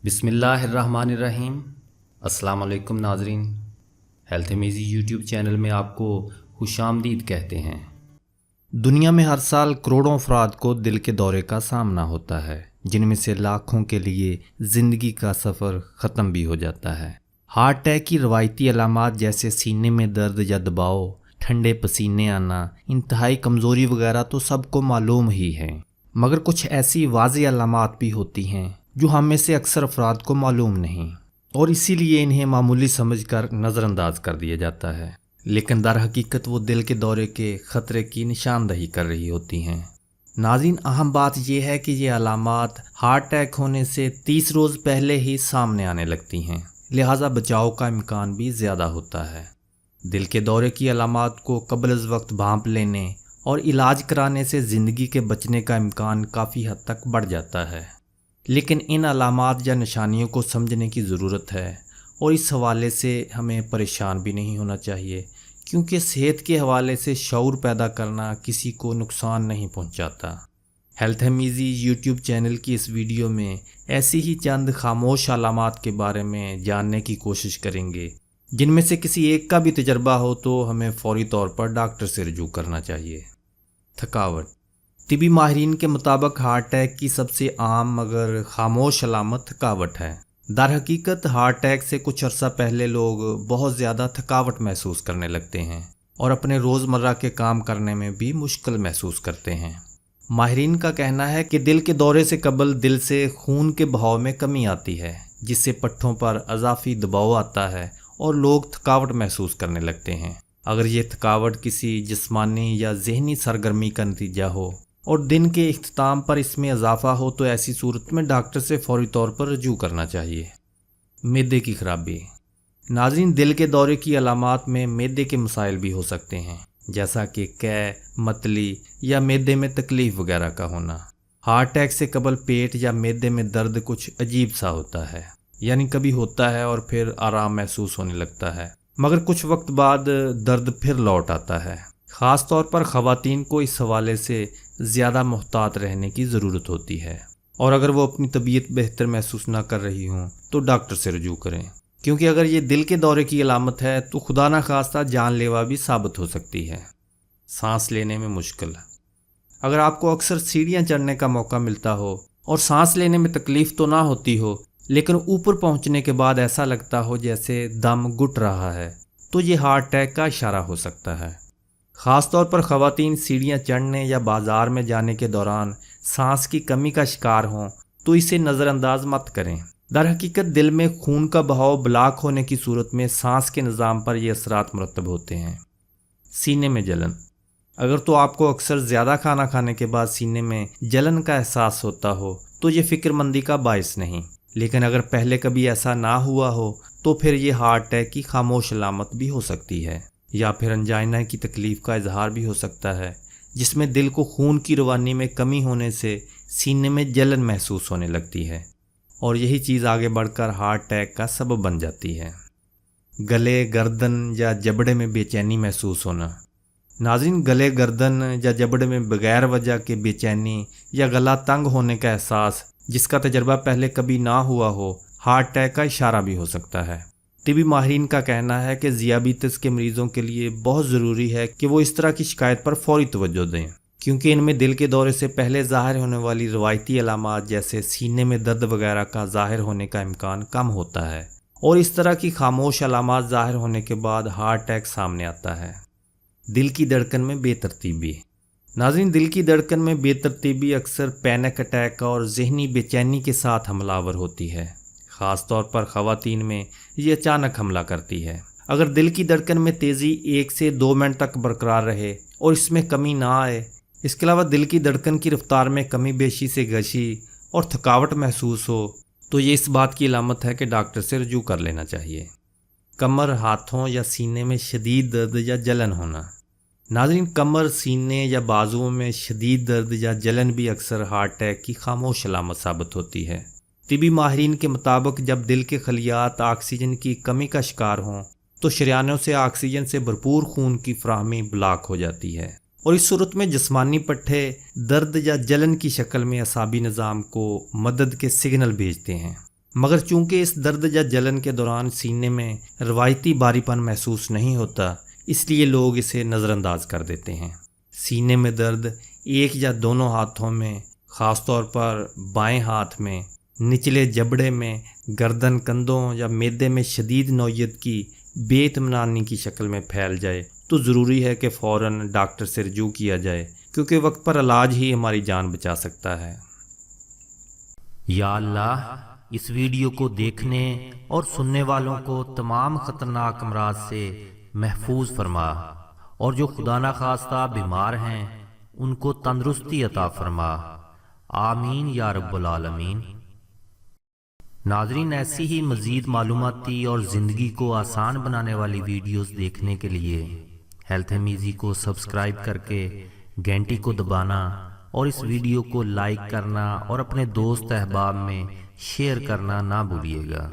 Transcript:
بسم اللہ الرحمن الرحیم۔ السلام علیکم ناظرین، ہیلتھ میزی یوٹیوب چینل میں آپ کو خوش آمدید کہتے ہیں۔ دنیا میں ہر سال کروڑوں افراد کو دل کے دورے کا سامنا ہوتا ہے، جن میں سے لاکھوں کے لیے زندگی کا سفر ختم بھی ہو جاتا ہے۔ ہارٹ اٹیک کی روایتی علامات جیسے سینے میں درد یا دباؤ، ٹھنڈے پسینے آنا، انتہائی کمزوری وغیرہ تو سب کو معلوم ہی ہے، مگر کچھ ایسی واضح علامات بھی ہوتی ہیں جو ہم میں سے اکثر افراد کو معلوم نہیں، اور اسی لیے انہیں معمولی سمجھ کر نظر انداز کر دیا جاتا ہے، لیکن در حقیقت وہ دل کے دورے کے خطرے کی نشاندہی کر رہی ہوتی ہیں۔ ناظرین، اہم بات یہ ہے کہ یہ علامات ہارٹ اٹیک ہونے سے 30 روز پہلے ہی سامنے آنے لگتی ہیں، لہٰذا بچاؤ کا امکان بھی زیادہ ہوتا ہے۔ دل کے دورے کی علامات کو قبل از وقت بھانپ لینے اور علاج کرانے سے زندگی کے بچنے کا امکان کافی حد تک بڑھ جاتا ہے، لیکن ان علامات یا نشانیوں کو سمجھنے کی ضرورت ہے، اور اس حوالے سے ہمیں پریشان بھی نہیں ہونا چاہیے، کیونکہ صحت کے حوالے سے شعور پیدا کرنا کسی کو نقصان نہیں پہنچاتا۔ HealthMEasy یوٹیوب چینل کی اس ویڈیو میں ایسی ہی چند خاموش علامات کے بارے میں جاننے کی کوشش کریں گے، جن میں سے کسی ایک کا بھی تجربہ ہو تو ہمیں فوری طور پر ڈاکٹر سے رجوع کرنا چاہیے۔ تھکاوٹ۔ طبی ماہرین کے مطابق ہارٹ اٹیک کی سب سے عام مگر خاموش علامت تھکاوٹ ہے۔ در حقیقت ہارٹ اٹیک سے کچھ عرصہ پہلے لوگ بہت زیادہ تھکاوٹ محسوس کرنے لگتے ہیں اور اپنے روزمرہ کے کام کرنے میں بھی مشکل محسوس کرتے ہیں۔ ماہرین کا کہنا ہے کہ دل کے دورے سے قبل دل سے خون کے بہاؤ میں کمی آتی ہے، جس سے پٹھوں پر اضافی دباؤ آتا ہے اور لوگ تھکاوٹ محسوس کرنے لگتے ہیں۔ اگر یہ تھکاوٹ کسی جسمانی یا ذہنی سرگرمی کا نتیجہ ہو اور دن کے اختتام پر اس میں اضافہ ہو تو ایسی صورت میں ڈاکٹر سے فوری طور پر رجوع کرنا چاہیے۔ معدے کی خرابی۔ ناظرین، دل کے دورے کی علامات میں معدے کے مسائل بھی ہو سکتے ہیں، جیسا کہ قے، متلی یا معدے میں تکلیف وغیرہ کا ہونا۔ ہارٹ اٹیک سے قبل پیٹ یا معدے میں درد کچھ عجیب سا ہوتا ہے، یعنی کبھی ہوتا ہے اور پھر آرام محسوس ہونے لگتا ہے، مگر کچھ وقت بعد درد پھر لوٹ آتا ہے۔ خاص طور پر خواتین کو اس حوالے سے زیادہ محتاط رہنے کی ضرورت ہوتی ہے، اور اگر وہ اپنی طبیعت بہتر محسوس نہ کر رہی ہوں تو ڈاکٹر سے رجوع کریں، کیونکہ اگر یہ دل کے دورے کی علامت ہے تو خدا نخواستہ جان لیوا بھی ثابت ہو سکتی ہے۔ سانس لینے میں مشکل۔ اگر آپ کو اکثر سیڑھیاں چڑھنے کا موقع ملتا ہو اور سانس لینے میں تکلیف تو نہ ہوتی ہو، لیکن اوپر پہنچنے کے بعد ایسا لگتا ہو جیسے دم گھٹ رہا ہے، تو یہ ہارٹ اٹیک کا اشارہ ہو سکتا ہے۔ خاص طور پر خواتین سیڑھیاں چڑھنے یا بازار میں جانے کے دوران سانس کی کمی کا شکار ہوں تو اسے نظر انداز مت کریں۔ در حقیقت دل میں خون کا بہاؤ بلاک ہونے کی صورت میں سانس کے نظام پر یہ اثرات مرتب ہوتے ہیں۔ سینے میں جلن۔ اگر تو آپ کو اکثر زیادہ کھانا کھانے کے بعد سینے میں جلن کا احساس ہوتا ہو تو یہ فکر مندی کا باعث نہیں، لیکن اگر پہلے کبھی ایسا نہ ہوا ہو تو پھر یہ ہارٹ اٹیک کی خاموش علامت بھی ہو سکتی ہے، یا پھر انجائنا کی تکلیف کا اظہار بھی ہو سکتا ہے، جس میں دل کو خون کی روانی میں کمی ہونے سے سینے میں جلن محسوس ہونے لگتی ہے، اور یہی چیز آگے بڑھ کر ہارٹ اٹیک کا سبب بن جاتی ہے۔ گلے، گردن یا جبڑے میں بے چینی محسوس ہونا۔ ناظرین، گلے، گردن یا جبڑے میں بغیر وجہ کے بے چینی یا گلا تنگ ہونے کا احساس جس کا تجربہ پہلے کبھی نہ ہوا ہو، ہارٹ اٹیک کا اشارہ بھی ہو سکتا ہے۔ طبی ماہرین کا کہنا ہے کہ ذیابیطس کے مریضوں کے لیے بہت ضروری ہے کہ وہ اس طرح کی شکایت پر فوری توجہ دیں، کیونکہ ان میں دل کے دورے سے پہلے ظاہر ہونے والی روایتی علامات جیسے سینے میں درد وغیرہ کا ظاہر ہونے کا امکان کم ہوتا ہے، اور اس طرح کی خاموش علامات ظاہر ہونے کے بعد ہارٹ اٹیک سامنے آتا ہے۔ دل کی دھڑکن میں بے ترتیبی۔ ناظرین، دل کی دھڑکن میں بے ترتیبی اکثر پینک اٹیک اور ذہنی بے چینی کے ساتھ حملہ آور ہوتی ہے۔ خاص طور پر خواتین میں یہ اچانک حملہ کرتی ہے۔ اگر دل کی دھڑکن میں تیزی 1 سے 2 منٹ تک برقرار رہے اور اس میں کمی نہ آئے، اس کے علاوہ دل کی دھڑکن کی رفتار میں کمی بیشی سے گشی اور تھکاوٹ محسوس ہو تو یہ اس بات کی علامت ہے کہ ڈاکٹر سے رجوع کر لینا چاہیے۔ کمر، ہاتھوں یا سینے میں شدید درد یا جلن ہونا۔ ناظرین، کمر، سینے یا بازوؤں میں شدید درد یا جلن بھی اکثر ہارٹ اٹیک کی خاموش علامت ثابت ہوتی ہے۔ طبی ماہرین کے مطابق جب دل کے خلیات آکسیجن کی کمی کا شکار ہوں تو شریانوں سے آکسیجن سے بھرپور خون کی فراہمی بلاک ہو جاتی ہے، اور اس صورت میں جسمانی پٹھے درد یا جلن کی شکل میں اعصابی نظام کو مدد کے سگنل بھیجتے ہیں۔ مگر چونکہ اس درد یا جلن کے دوران سینے میں روایتی باری پن محسوس نہیں ہوتا، اس لیے لوگ اسے نظر انداز کر دیتے ہیں۔ سینے میں درد ایک یا دونوں ہاتھوں میں، خاص طور پر بائیں ہاتھ میں، نچلے جبڑے میں، گردن، کندھوں یا معدے میں شدید نوعیت کی بے اطمینانی کی شکل میں پھیل جائے تو ضروری ہے کہ فوراً ڈاکٹر سے رجوع کیا جائے، کیونکہ وقت پر علاج ہی ہماری جان بچا سکتا ہے۔ یا اللہ، اس ویڈیو کو دیکھنے اور سننے والوں کو تمام خطرناک امراض سے محفوظ فرما، اور جو خدا نخواستہ بیمار ہیں ان کو تندرستی عطا فرما، آمین یا رب العالمین۔ ناظرین، ایسی ہی مزید معلوماتی اور زندگی کو آسان بنانے والی ویڈیوز دیکھنے کے لیے ہیلتھ میزی کو سبسکرائب کر کے گھنٹی کو دبانا اور اس ویڈیو کو لائک کرنا اور اپنے دوست احباب میں شیئر کرنا نہ بھولیے گا۔